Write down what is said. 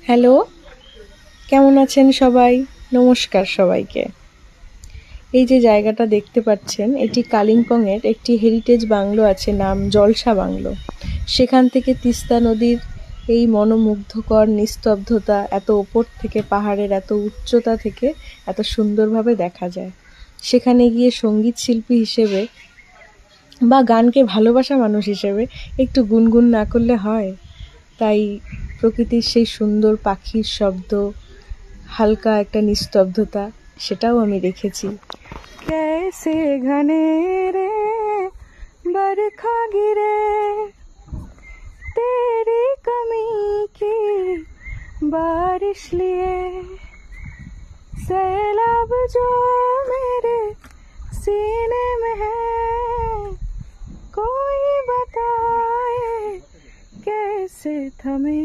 Hello, কেমন আছেন সবাই? নমস্কার সবাইকে। এই যে জায়গাটা দেখতে পাচ্ছেন, এটি কালিম্পংয়ের একটি হেরিটেজ বাংলো আছে, নাম জলসা বাংলো। সেখান থেকে তিস্তা নদীর এই মনোমুগ্ধকর নিস্তব্ধতা এত ওপর থেকে, পাহাড়ের এত উচ্চতা থেকে এত সুন্দরভাবে দেখা যায়। সেখানে গিয়ে সঙ্গীত শিল্পী হিসেবে বা গানকে ভালোবাসা মানুষ হিসেবে একটু গুনগুন না করলে হয়? তাই প্রকৃতির সেই সুন্দর পাখির শব্দ, হালকা একটা নিস্তব্ধতা, সেটাও আমি রেখেছি। कैसे घनेरे बरखा गिरे तेरी कमी की बारिश लिए, सैलाब जो मेरे सीने में है कोई बताए कैसे थमे।